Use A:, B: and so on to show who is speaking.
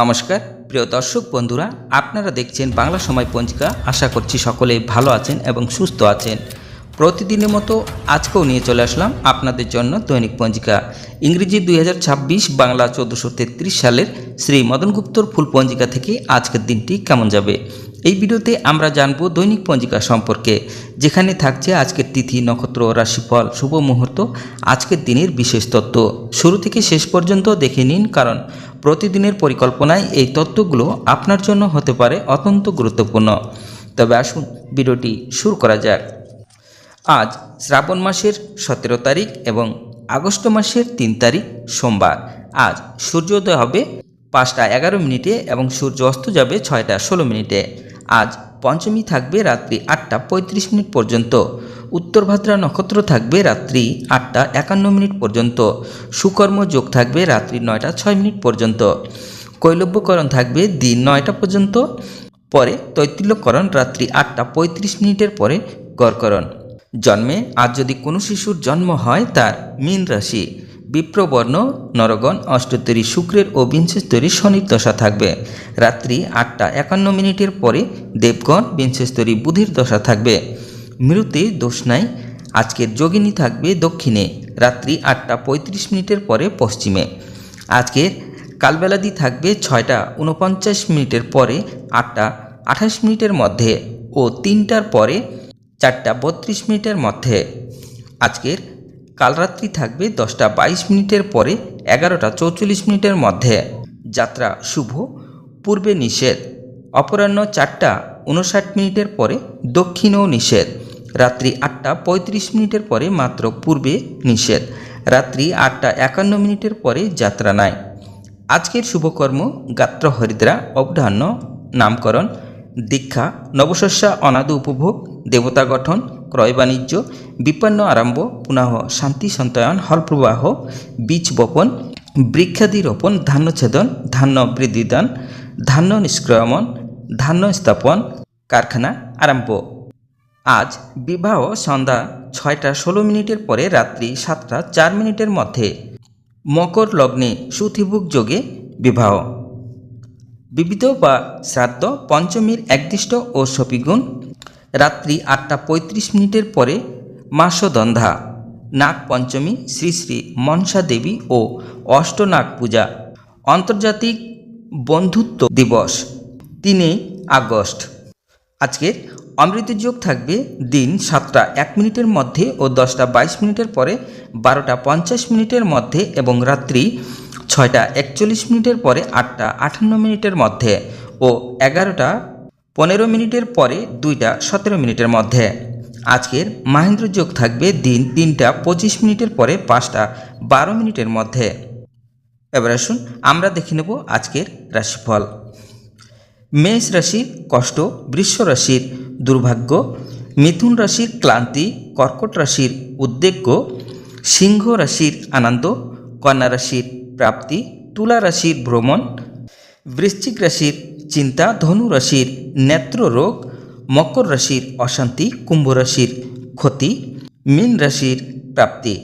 A: নমস্কার প্রিয় দর্শক বন্ধুরা, আপনারা দেখছেন বাংলা সময় পঞ্জিকা। আশা করছি সকলেই ভালো আছেন এবং সুস্থ আছেন। প্রতিদিনের মতো আজকেও নিয়ে চলে আসলাম আপনাদের জন্য দৈনিক পঞ্জিকা। ইংরেজি 2026, বাংলা 1433 সালের শ্রী মদন গুপ্তর ফুল পঞ্জিকা থেকে আজকের দিনটি কেমন যাবে। এই ভিডিওতে আমরা জানব দৈনিক পঞ্জিকা সম্পর্কে, যেখানে থাকছে আজকের তিথি, নক্ষত্র, রাশিফল, শুভ মুহূর্ত, আজকের দিনের বিশেষ তথ্য। শুরু থেকে শেষ পর্যন্ত দেখে নিন, কারণ প্রতিদিনের পরিকল্পনায় এই তথ্যগুলো আপনার জন্য হতে পারে অত্যন্ত গুরুত্বপূর্ণ। তবে আসুন ভিডিওটি শুরু করা যাক। আজ শ্রাবণ মাসের 17 তারিখ এবং আগস্ট মাসের 3 তারিখ সোমবার। আজ সূর্যোদয় হবে 5টা 11 মিনিটে এবং সূর্য অস্ত যাবে 6টা 16 মিনিটে। আজ পঞ্চমী থাকবে রাত্রি 8টা 35 মিনিট পর্যন্ত। উত্তর ভাদ্রা নক্ষত্র থাকবে রাত্রি 8টা 51 মিনিট পর্যন্ত। সুকর্ম যোগ থাকবে রাত্রি 9টা 6 মিনিট পর্যন্ত। কৈলব্যকরণ থাকবে দিন 9টা পর্যন্ত। পরে তৈতিল্যকরণ রাত্রি 8টা 35 মিনিটের পরে গড়করণ। জন্মে আজ যদি কোনো শিশুর জন্ম হয়, তার মীন রাশি, বিপ্রবর্ণ, নরগণ, অষ্টত্তরী শুক্রের ও বিংশস্তরী শনির দশা থাকবে। রাত্রি 8টা 51 মিনিটের পরে দেবগণ, বিংশস্তরী বুধির দশা থাকবে। মৃতে দোষ নাই। আজকের যোগিনী থাকবে দক্ষিণে, রাত্রি 8টা 35 মিনিটের পরে পশ্চিমে। আজকের কালবেলাদি থাকবে 6টা 49 মিনিটের পরে 8টা 28 মিনিটের মধ্যে ও 3টার পরে 4টা 32 মিনিটের মধ্যে। আজকের কালরাত্রি থাকবে 10টা 22 মিনিটের পরে 11টা 44 মিনিটের মধ্যে। যাত্রা শুভ, পূর্বে নিষেধ। অপরাহ্ন 4টা 59 মিনিটের পরে দক্ষিণেও নিষেধ। রাত্রি 8টা 35 মিনিটের পরে মাত্র পূর্বে নিষেধ। রাত্রি 8টা 51 মিনিটের পরে যাত্রা নাই। আজকের শুভকর্ম গাত্র হরিদ্রা, অবধান্য, নামকরণ, দীক্ষা, নবশস্যা অনাদ উপভোগ, দেবতা গঠন, ক্রয় বাণিজ্য, বিপন্ন আরম্ভ, পুনঃ শান্তি সন্তয়ন, হল প্রবাহ, বীজ বপন, বৃক্ষাদি রোপণ, ধান্য ছেদন, ধান্য বৃদ্ধিদান, ধান্য নিষ্ক্রমণ, ধান্য স্থাপন, কারখানা আরম্ভ। আজ বিবাহ সন্ধ্যা 6টা 16 মিনিটের পরে রাত্রি 7টা 4 মিনিটের মধ্যে। মকর লগ্নে সুথিভুক যোগে বিবাহ। বিবিধ বা শ্রাদ্ধ পঞ্চমীর একদিষ্ট ও সপিগুণ। রাত্রি 8টা 35 মিনিটের পরে মাসদন্ধা। নাগ পঞ্চমী, শ্রী শ্রী মনসা দেবী ও অষ্টনাগ পূজা। আন্তর্জাতিক বন্ধুত্ব দিবস 3 আগস্ট। আজকের অমৃত যোগ থাকবে দিন 7টা 1 মিনিটের মধ্যে ও 10টা 22 মিনিটের পরে 12টা 50 মিনিটের মধ্যে এবং রাত্রি 6টা 41 মিনিটের পরে 8টা 58 মিনিটের মধ্যে ও 11টা 15 মিনিটের পরে 2টা 17 মিনিটের মধ্যে। আজকের মাহেন্দ্র যোগ থাকবে দিন 3টা 25 মিনিটের পরে 5টা 12 মিনিটের মধ্যে। এবার আসুন আমরা দেখে নেব আজকের রাশিফল। মেষ রাশির কষ্ট, বৃষ রাশির দুর্ভাগ্য, মিথুন রাশির ক্লান্তি, কর্কট রাশির উদ্বেগ, সিংহ রাশির আনন্দ, কন্যা রাশির প্রাপ্তি, তুলা রাশির ভ্রমণ, বৃশ্চিক রাশির চিন্তা, ধনু রাশির নেত্র রোগ, মকর রাশির অশান্তি, কুম্ভ রাশির ক্ষতি, মীন রাশির প্রাপ্তি।